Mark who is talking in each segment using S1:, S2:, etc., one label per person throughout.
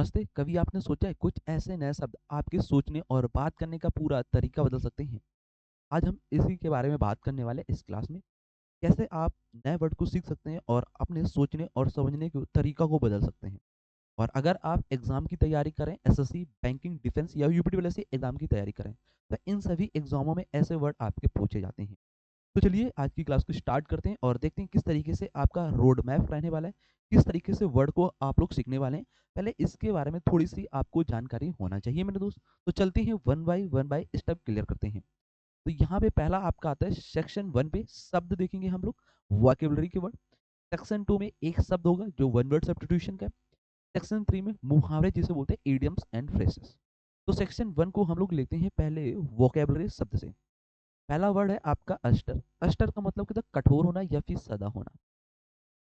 S1: नमस्ते। कभी आपने सोचा है कुछ ऐसे नए शब्द आपके सोचने और बात करने का पूरा तरीका बदल सकते हैं? आज हम इसी के बारे में बात करने वाले हैं इस क्लास में। कैसे आप नए वर्ड को सीख सकते हैं और अपने सोचने और समझने के तरीका को बदल सकते हैं। और अगर आप एग्जाम की तैयारी करें, एसएससी, बैंकिंग, डिफेंस या यूपीटी वाले से एग्जाम की तैयारी करें, तो इन सभी एग्जामों में ऐसे वर्ड आपके पूछे जाते हैं। तो चलिए आज की क्लास को स्टार्ट करते हैं और देखते हैं किस तरीके से आपका रोड मैप रहने वाला है, किस तरीके से वर्ड को आप लोग सीखने वाले हैं। पहले इसके बारे में थोड़ी सी आपको जानकारी होना चाहिए मेरे दोस्त। तो चलते हैं वन बाय स्टेप क्लियर करते हैं। तो यहाँ पे पहला आपका आता है सेक्शन 1 पे शब्द देखेंगे हम लोग, वोकैबुलरी के वर्ड। सेक्शन 2 में एक शब्द होगा जो वन वर्ड सब्स्टिट्यूशन का है। सेक्शन 3 में मुहावरे जिसे बोलते हैं इडियम्स एंड फ्रेजेस। तो सेक्शन 1 को हम लोग लेते हैं पहले वोकैबुलरी शब्द से। पहला वर्ड है आपका अस्टर। अस्टर का मतलब क्या था? कठोर होना या फिर सदा होना।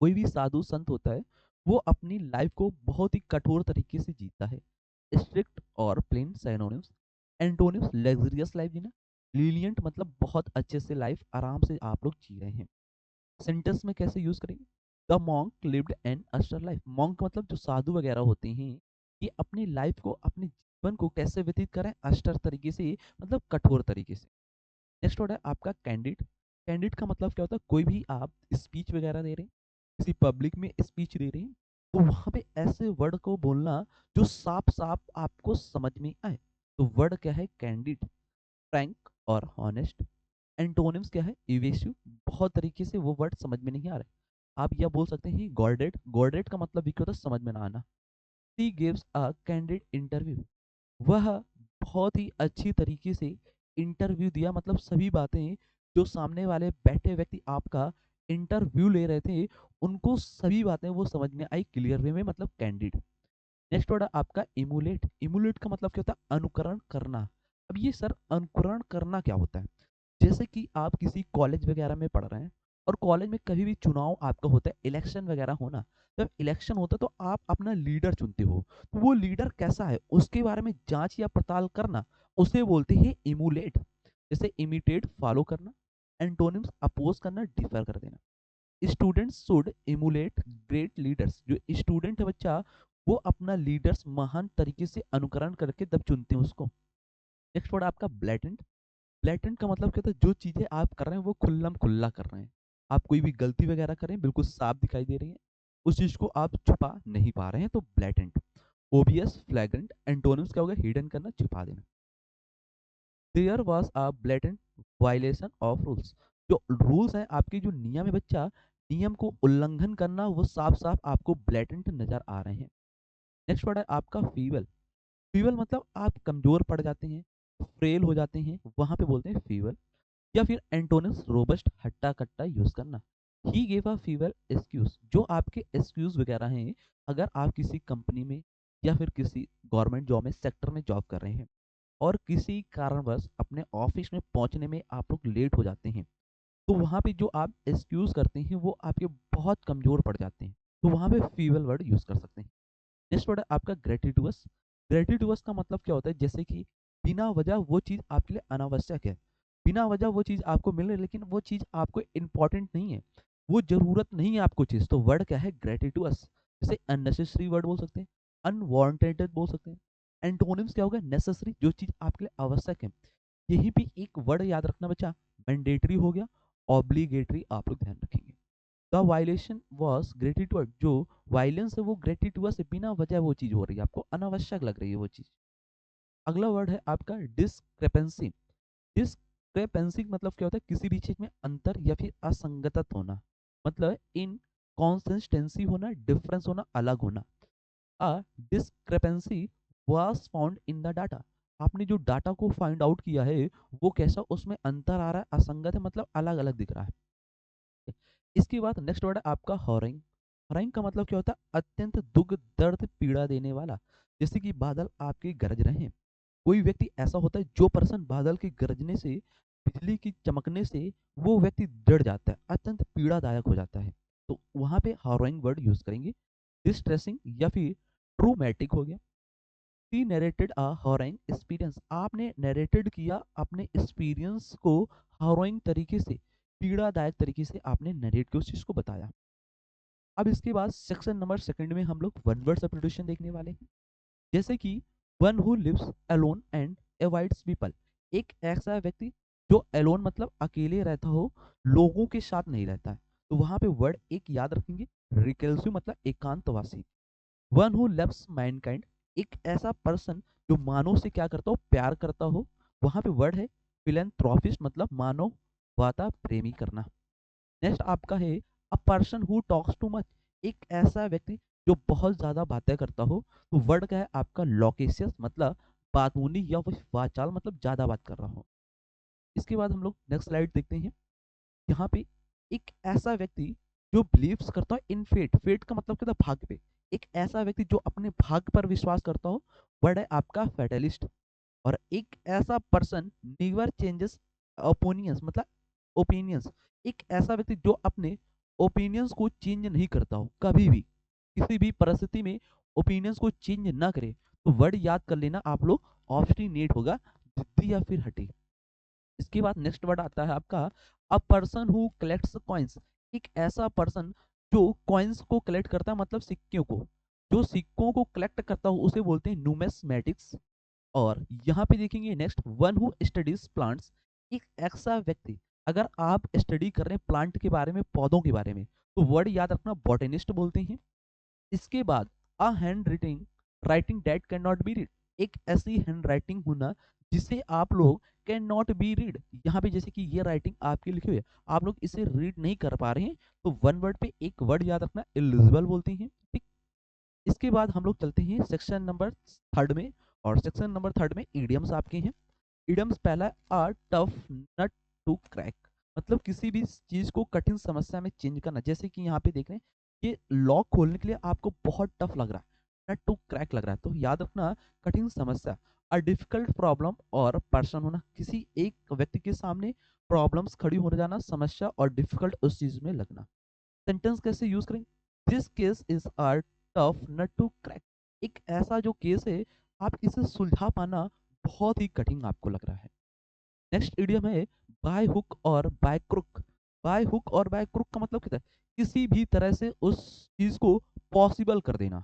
S1: कोई भी साधु संत होता है, वो अपनी लाइफ को बहुत ही कठोर तरीके से जीता है। स्ट्रिक्ट और plain synonyms. Antonyms, luxurious life जीना। लीलियंट मतलब बहुत अच्छे से लाइफ आराम से आप लोग जी रहे हैं। सेंटेंस में कैसे यूज करेंगे? The monk lived an austere life. Monk मतलब जो साधु वगैरह होते हैं, ये अपनी लाइफ को, अपने जीवन को कैसे व्यतीत करें? अस्टर तरीके से, मतलब कठोर तरीके से। नेक्स्ट वर्ड है आपका कैंडिड। कैंडिड का मतलब क्या होता है? कोई भी आप स्पीच वगैरह दे रहे हैं, किसी पब्लिक में स्पीच दे रहे हैं, तो वहां पे ऐसे वर्ड को बोलना जो साफ साफ आपको समझ में आए। तो वर्ड क्या है? कैंडिड। फ्रैंक और हॉनेस्ट। एंटोनिम्स क्या है? इवेसिव, बहुत तरीके से वो वर्ड समझ में नहीं आ रहा। आप यह बोल सकते हैं गॉर्डेड। गॉर्डेड का मतलब भी क्या होता है? समझ में ना आना। She gives a candid interview. वह बहुत ही अच्छी तरीके से इंटरव्यू दिया, मतलब सभी बातें जो सामने वाले बैठे व्यक्ति आपका इंटरव्यू ले रहे थे, उनको सभी बातें वो समझ में आई क्लियर वे में, मतलब कैंडिड। नेक्स्ट वर्ड है आपका इमुलेट। इमुलेट का मतलब क्या होता है? अनुकरण करना। अब ये सर अनुकरण करना क्या होता है? जैसे कि आप किसी कॉलेज वगैरह में पढ़ रहे हैं और कॉलेज में कभी भी चुनाव आपका होता है, इलेक्शन वगैरह होना। जब इलेक्शन होता है तो आप अपना लीडर चुनते हो, तो वो लीडर कैसा है उसके बारे में जांच या पड़ताल करना, उसे बोलते हैं इमुलेट। जैसे इमिटेट, फॉलो करना। एंटोनिम्स, अपोज करना, डिफर कर देना। Students should emulate great leaders. जो स्टूडेंट है बच्चा, वो अपना लीडर्स महान तरीके से अनुकरण करके तब चुनते हैं उसको। नेक्स्ट वर्ड आपका ब्लैटेंट। ब्लैटेंट का मतलब क्या होता है? जो चीजें आप कर रहे हैं वो खुल्लम खुल्ला कर रहे हैं। आप कोई भी गलती वगैरह करें, बिल्कुल साफ दिखाई दे रही है, उस चीज को आप छुपा नहीं पा रहे हैं, तो ब्लैटेंट। ओबियस, फ्लैग्रेंट। एंटोनिम्स क्या होगा? हिडन करना, छिपा देना। There was a blatant violation of rules. जो रूल्स हैं आपके, जो नियम है बच्चा, नियम को उल्लंघन करना, वो साफ साफ आपको ब्लैटेंट नजर आ रहे हैं। नेक्स्ट वर्ड है आपका फीवल। फीवल मतलब आप कमजोर पड़ जाते हैं, फ्रेल हो जाते हैं, वहां पे बोलते हैं फीवल। या फिर एंटोनिम्स, रोबस्ट, हट्टा कट्टा यूज करना। He gave a feeble excuse. जो आपके एक्सक्यूज वगैरह हैं, अगर आप किसी कंपनी में या फिर किसी गवर्नमेंट जॉब में, सेक्टर में जॉब कर रहे हैं और किसी कारणवश अपने ऑफिस में पहुंचने में आप लोग लेट हो जाते हैं, तो वहां पे जो आप एक्सक्यूज करते हैं वो आपके बहुत कमजोर पड़ जाते हैं, तो वहां पे फीवल वर्ड यूज कर सकते हैं। नेक्स्ट वर्ड है आपका ग्रेटिटुअस। ग्रेटिटुअस का मतलब क्या होता है? जैसे कि बिना वजह वो चीज आपके लिए अनावश्यक है, बिना वजह वो चीज आपको मिल रही है लेकिन वो चीज आपको इंपॉर्टेंट नहीं है, वो जरूरत नहीं है आपको चीज, तो वर्ड क्या है? ग्रेटिटुअस। जैसे अननेसेसरी वर्ड बोल सकते हैं, अनवांटेड बोल सकते हैं। एंटोनिम्स क्या होगा? नेसेसरी, जो चीज आपके लिए आवश्यक है। यही भी एक वर्ड याद रखना बच्चा, मैंडेटरी हो गया, ऑब्लिगेटरी आप लोग ध्यान रखेंगे। The violation was gratitude. जो वायलेंस है वो ग्रेटिट्यूड से, बिना वजह वो चीज हो रही है, आपको अनावश्यक लग रही है वो चीज। अगला वर्ड है आपका डिस्क्रेपेंसी। डिस्क्रेपेंसी मतलब क्या होता है? किसी भी चीज में अंतर या फिर असंगतत होना, मतलब इन कॉन्सिस्टेंसी होना, डिफरेंस होना, अलग होना। A discrepancy was found in the data. आपने जो डाटा को फाइंड आउट किया है वो कैसा, उसमें अंतर आ रहा है, असंगत है, मतलब अलग अलग दिख रहा है। इसके बाद नेक्स्ट वर्ड है आपका हॉरिंग। हॉरिंग का मतलब क्या होता है? अत्यंत दुख, दर्द, पीड़ा देने वाला। जैसे कि बादल आपके गरज रहे हैं, कोई व्यक्ति ऐसा होता है जो पर्सन बादल के गरजने से, बिजली की चमकने से वो व्यक्ति डर जाता है, अत्यंत पीड़ादायक हो जाता है, तो वहां पे हॉरिंग वर्ड यूज करेंगे। डिस्ट्रेसिंग या फिर ट्रूमेटिक हो गया। सी नरेटेड अ हॉरिंग एक्सपीरियंस। आपने नरेटेड किया अपने एक्सपीरियंस को हॉरिंग तरीके से, पीड़ादायक तरीके से आपने नरेट किया, उस चीज को बताया। अब इसके बाद सेक्शन नंबर सेकंड में हम लोग वन वर्ड सब्स्टिट्यूशन देखने वाले हैं। जैसे कि one who lives alone and avoids people, एक ऐसा व्यक्ति जो अलोन मतलब अकेले रहता हो, लोगों के साथ नहीं रहता है। तो वहां पे वर्ड एक याद रखेंगे, रिकल्सिव मतलब एकांतवासी। वन हु लव्स मैनकाइंड, एक ऐसा पर्सन जो मानव से क्या करता हो, प्यार करता हो। वहां पे वर्ड है फिलेंथ्रोपिस्ट मतलब मानवता प्रेमी करना। नेक्स्ट आपका है a person who talks too much, एक ऐसा व्यक्ति जो बहुत ज्यादा बातें करता हो। तो वर्ड का है आपका लोकेशियस मतलब बातूनी या फिर वाचाल मतलब ज्यादा बात कर रहा हो। इसके बाद हम लोग नेक्स्ट स्लाइड देखते हैं। यहाँ पे एक ऐसा व्यक्ति जो बिलीव्स करता है इन फेट, फेट का मतलब क्या था, भाग्य पे। एक ऐसा व्यक्ति जो अपने भाग्य पर विश्वास करता हो, वर्ड है आपका फेटलिस्ट। और एक ऐसा पर्सन नेवर चेंजेस ओपिनियंस मतलब ओपिनियंस, एक ऐसा व्यक्ति जो अपने ओपिनियंस को चेंज नहीं करता हो कभी भी, किसी भी परिस्थिति में ओपिनियंस को चेंज ना करे। तो वर्ड याद कर लेना आप लोग, ऑब्स्टिनेट होगा, जिद्दी या फिर हठी। इसके बाद नेक्स्ट वर्ड आता है आपका a person who collects coins, एक ऐसा पर्सन जो कॉइन्स को कलेक्ट करता है मतलब सिक्कों को, जो सिक्कों को कलेक्ट करता हो उसे बोलते हैं न्यूमिस्मेटिक्स। और यहाँ पे देखेंगे next one who studies plants, एक ऐसा व्यक्ति, अगर आप स्टडी कर रहे हैं प्लांट के बारे में, पौधों के बारे में, तो वर्ड याद रखना बॉटनिस्ट बोलते हैं। इसके बाद a hand writing, writing date can not be read, एक ऐसी हैंड राइटिंग होना जिसे आप लोग कैन नॉट बी रीड, यहाँ पे जैसे कि ये राइटिंग आपकी लिखी हुई है, आप लोग इसे रीड नहीं कर पा रहे हैं, तो वन वर्ड पे एक वर्ड याद रखना इलिजिबल बोलते हैं, ठीक। इसके बाद हम लोग चलते हैं सेक्शन नंबर थर्ड में। और सेक्शन नंबर थर्ड में ईडियम्स आपके हैं। ईडियम्स पहला है आ टफ नट टू क्रैक, मतलब किसी भी चीज को कठिन समस्या में चेंज करना। जैसे कि यहाँ पे देख रहे हैं, ये लॉक खोलने के लिए आपको बहुत टफ लग रहा है, नट टू क्रैक लग रहा है, तो याद रखना कठिन समस्या। अ डिफिकल्ट प्रॉब्लम और पर्सन होना, किसी एक व्यक्ति के सामने प्रॉब्लम्स खड़ी हो जाना, समस्या और डिफिकल्ट उस चीज में लगना। सेंटेंस कैसे यूज करें, this case is a tough nut to crack, एक ऐसा जो केस है आप इसे सुलझा पाना बहुत ही कठिन आपको लग रहा है। नेक्स्ट इडियम है बाय हुक और बाय क्रुक। बाय हुक और बाय क्रुक का मतलब क्या है, किसी भी तरह से उस चीज को पॉसिबल कर देना,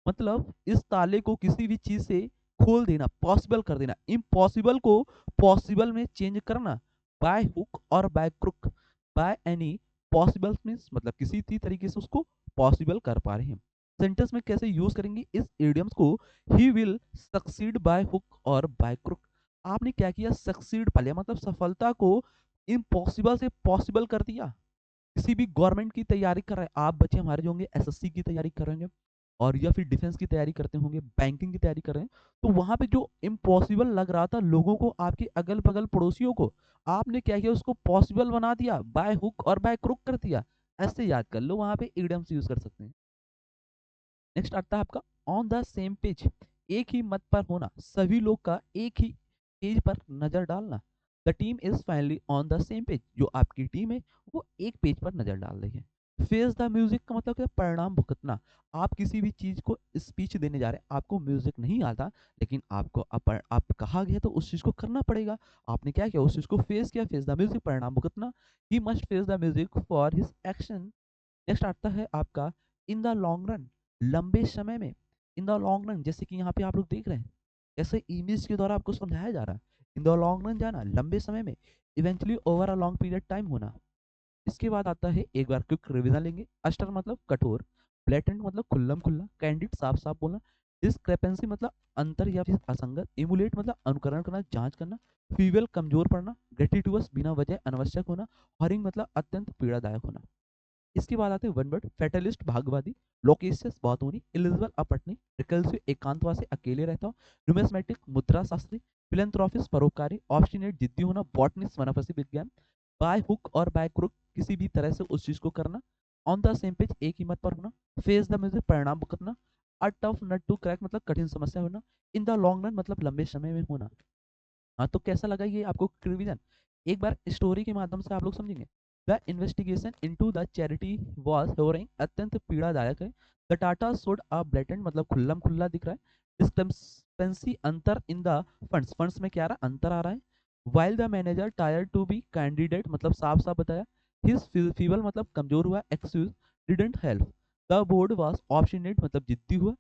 S1: मतलब इस ताले को किसी भी चीज से खोल देना, पॉसिबल कर देना, इम्पॉसिबल को पॉसिबल में चेंज करना। बाय हुक और by crook, by any possible means मतलब किसी भी तरीके से उसको पॉसिबल कर पा रहे हैं। सेंटेंस में कैसे यूज करेंगे इस इडियम्स को, he will succeed bye hook और बाय क्रुक, आपने क्या किया, सक्सीड पा लिया मतलब सफलता को इम्पॉसिबल से पॉसिबल कर दिया। किसी भी गवर्नमेंट की तैयारी कर रहे हैं आप बच्चे हमारे जो होंगे, एसएससी की तैयारी कर रहे होंगे, और या फिर डिफेंस की तैयारी करते होंगे, बैंकिंग की तैयारी कर रहे हैं, तो वहां पे जो इम्पॉसिबल लग रहा था लोगों को, आपके अगल बगल पड़ोसियों को, आपने क्या किया, उसको पॉसिबल बना दिया, बाय हुक और बाय क्रुक कर दिया। ऐसे याद कर लो, वहां पे इडियम्स यूज कर सकते हैं। नेक्स्ट आता है आपका ऑन द सेम पेज, एक ही मत पर होना, सभी लोग का एक ही पेज पर नजर डालना। The team is finally on the same page, जो आपकी टीम है वो एक पेज पर नजर डाल रही है। फेस द म्यूजिक का मतलब क्या, परिणाम भुगतना। आप किसी भी चीज को स्पीच देने जा रहे हैं, आपको म्यूजिक नहीं आता, लेकिन आपको आप कहा गया तो उस चीज को करना पड़ेगा। आपने क्या किया, उस चीज को फेस किया, फेस द म्यूजिक परिणाम भुगतना। ही must face the music for his action. Next आता है आपका इन द लॉन्ग रन, लंबे समय में। इन द लॉन्ग रन, जैसे कि यहाँ पे आप लोग देख रहे हैं, कैसे इमेज के द्वारा आपको समझाया जा रहा है, इन द लॉन्ग रन जाना, लंबे समय में, eventually over a long period time होना। इसके बाद आता है एक बार क्विक रिवीजन लेंगे। अस्टर मतलब कठोर, ब्लेटेंट मतलब खुल्लम खुल्ला, कैंडिड साफ साफ बोलना, डिस्क्रेपेंसी मतलब अंतर या फिर असंगत, इमुलेट मतलब अनुकरण करना, जांच करना, फीवेल कमजोर पड़ना, ग्रेटिट्यूअस बिना वजह अनावश्यक होना, हरिंग मतलब अत्यंत पीड़ादायक होना। इसके बाद आते हैं वन वर्ड, फेटलिस्ट भागवादी, लोकेशियस बातूनी, इलिजिबल अपटनी, रिकल्सिव एकांतवासी अकेले रहता हूँ, न्यूमिस्मेटिक मुद्रा शास्त्री, फिलेंथ्रोपिस्ट परोपकारी, ऑब्स्टिनेट जिद्दी होना, बॉटनिस्ट वनस्पति विज्ञान, बाय हुक और बाय क्रुक किसी भी तरह से उस चीज को करना, ऑन द सेम पेज एक ही मत पर होना, फेस द म्यूजिक परिणाम भुगतना, a tough nut to crack मतलब कठिन समस्या होना, इन द लॉन्ग रन मतलब लंबे समय में होना। हाँ, तो कैसा लगा ये आपको रिवीजन, एक बार स्टोरी के माध्यम से आप लोग समझेंगे। The investigation into the charity was harrowing, अत्यंत पीड़ादायक है। द टाटा सोड अ ब्लेटेंट मतलब खुल्लम खुल्ला दिख रहा है, डिस्क्रिपेंसी अंतर इन द फंड्स, फंड्स में क्या आ रहा है, अंतर आ रहा है। While the manager tried to be candid मतलब साफ साफ बताया, हिज फीबल मतलब कमजोर हुआ, excuse didn't help, the board was obstinate मतलब जिद्दी हुआ,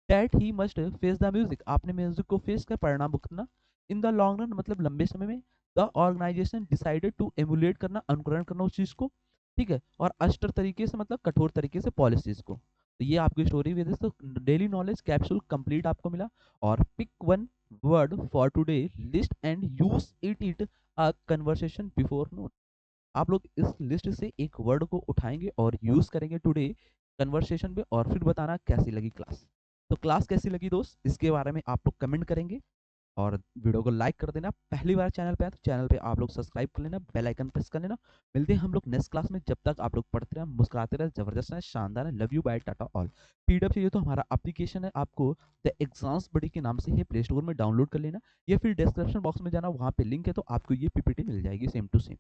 S1: that he must face the music, आपने म्यूजिक को फेस कर परिणाम भुगतना। इन द लॉन्ग रन मतलब लंबे समय में। The organisation decided to emulate करना, अनुकरण करना उस चीज को, ठीक है। और अस्टर तरीके से मतलब कठोर तरीके से पॉलिसीज को। तो ये आपकी स्टोरी विद तो डेली नॉलेज कैप्सूल कंप्लीट आपको मिला। और pick one word for today list and use it a conversation before note. आप लोग इस लिस्ट से एक वर्ड को उठाएंगे और यूज करेंगे टुडे कन्वर्सेशन में, और फिर बताना कैसी लगी क्लास। तो क्लास कैसी लगी दोस्त, इसके बारे में आप लोग कमेंट करेंगे। और वीडियो को लाइक कर देना। पहली बार चैनल पे आए तो चैनल पे आप लोग सब्सक्राइब कर लेना, बेल आइकन प्रेस कर लेना। मिलते हैं हम लोग नेक्स्ट क्लास में, जब तक आप लोग पढ़ते रहे, मुस्कुराते रहे, जबरदस्त है, शानदार है। Love you, bye, ta-ta all. PDF चाहिए तो हमारा एप्लीकेशन है, आपको द एग्जाम्स बडी के नाम से है, प्ले स्टोर में डाउनलोड कर लेना, या फिर डिस्क्रिप्शन बॉक्स में जाना, वहाँ पे लिंक है, तो आपको ये पीपीटी मिल जाएगी सेम टू सेम।